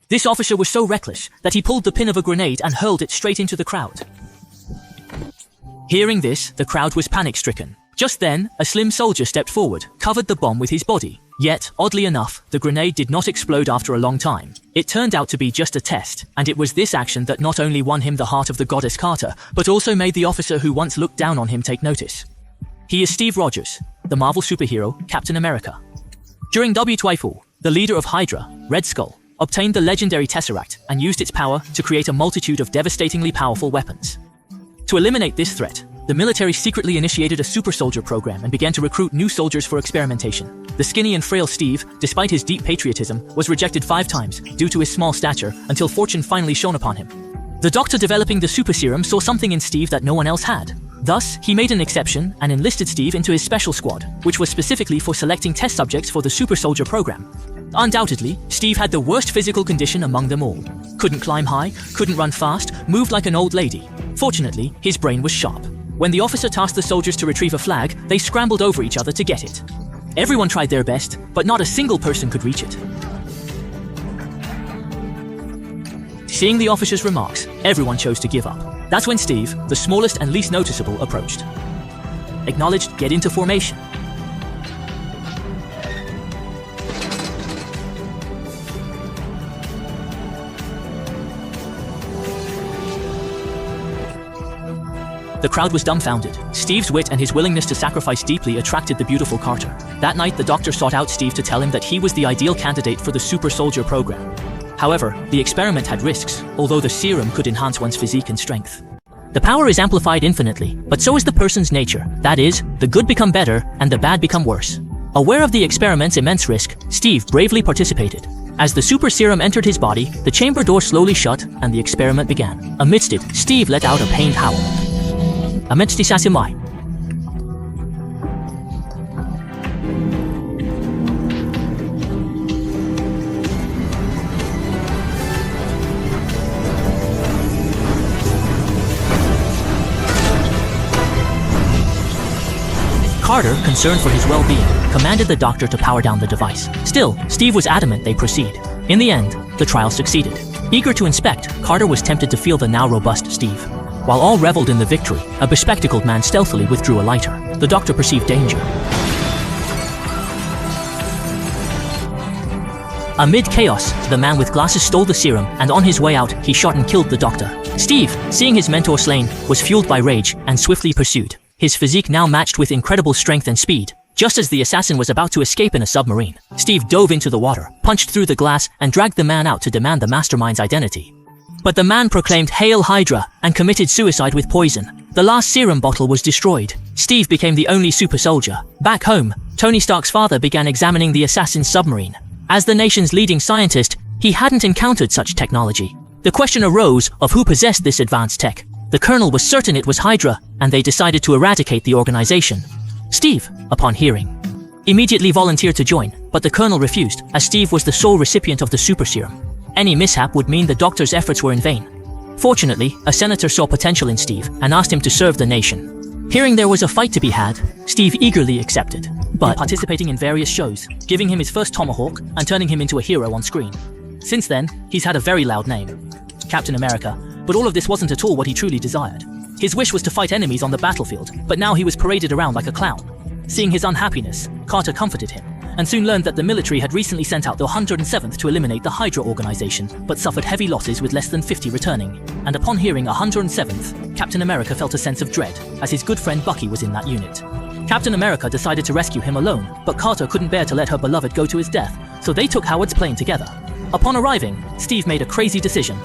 This officer was so reckless that he pulled the pin of a grenade and hurled it straight into the crowd. Hearing this, the crowd was panic-stricken. Just then, a slim soldier stepped forward, covered the bomb with his body. Yet, oddly enough, the grenade did not explode after a long time. It turned out to be just a test, and it was this action that not only won him the heart of the goddess Carter, but also made the officer who once looked down on him take notice. He is Steve Rogers, the Marvel superhero Captain America. During W2A4, the leader of HYDRA, Red Skull, obtained the legendary Tesseract and used its power to create a multitude of devastatingly powerful weapons. To eliminate this threat, the military secretly initiated a super soldier program and began to recruit new soldiers for experimentation. The skinny and frail Steve, despite his deep patriotism, was rejected 5 times due to his small stature until fortune finally shone upon him. The doctor developing the super serum saw something in Steve that no one else had. Thus, he made an exception and enlisted Steve into his special squad, which was specifically for selecting test subjects for the super soldier program. Undoubtedly, Steve had the worst physical condition among them all. Couldn't climb high, couldn't run fast, moved like an old lady. Fortunately, his brain was sharp. When the officer tasked the soldiers to retrieve a flag, they scrambled over each other to get it. Everyone tried their best, but not a single person could reach it. Seeing the officer's remarks, everyone chose to give up. That's when Steve, the smallest and least noticeable, approached. Acknowledged, get into formation. The crowd was dumbfounded. Steve's wit and his willingness to sacrifice deeply attracted the beautiful Carter. That night, the doctor sought out Steve to tell him that he was the ideal candidate for the super soldier program. However, the experiment had risks, although the serum could enhance one's physique and strength. The power is amplified infinitely, but so is the person's nature. That is, the good become better and the bad become worse. Aware of the experiment's immense risk, Steve bravely participated. As the super serum entered his body, the chamber door slowly shut and the experiment began. Amidst it, Steve let out a pained howl. Amidst isasimai. Carter, concerned for his well-being, commanded the doctor to power down the device. Still, Steve was adamant they proceed. In the end, the trial succeeded. Eager to inspect, Carter was tempted to feel the now robust Steve. While all reveled in the victory, a bespectacled man stealthily withdrew a lighter. The doctor perceived danger. Amid chaos, the man with glasses stole the serum, and on his way out, he shot and killed the doctor. Steve, seeing his mentor slain, was fueled by rage and swiftly pursued. His physique now matched with incredible strength and speed. Just as the assassin was about to escape in a submarine, Steve dove into the water, punched through the glass, and dragged the man out to demand the mastermind's identity. But the man proclaimed "Hail Hydra" and committed suicide with poison. The last serum bottle was destroyed. Steve became the only super soldier. Back home, Tony Stark's father began examining the assassin's submarine. As the nation's leading scientist, he hadn't encountered such technology. The question arose of who possessed this advanced tech. The colonel was certain it was HYDRA, and they decided to eradicate the organization. Steve, upon hearing, immediately volunteered to join, but the colonel refused, as Steve was the sole recipient of the super serum. Any mishap would mean the doctor's efforts were in vain. Fortunately, a senator saw potential in Steve and asked him to serve the nation. Hearing there was a fight to be had, Steve eagerly accepted, but participating in various shows, giving him his first tomahawk and turning him into a hero on screen. Since then, he's had a very loud name, Captain America, but all of this wasn't at all what he truly desired. His wish was to fight enemies on the battlefield, but now he was paraded around like a clown. Seeing his unhappiness, Carter comforted him, and soon learned that the military had recently sent out the 107th to eliminate the HYDRA organization, but suffered heavy losses with less than 50 returning. And upon hearing 107th, Captain America felt a sense of dread, as his good friend Bucky was in that unit. Captain America decided to rescue him alone, but Carter couldn't bear to let her beloved go to his death, so they took Howard's plane together. Upon arriving, Steve made a crazy decision.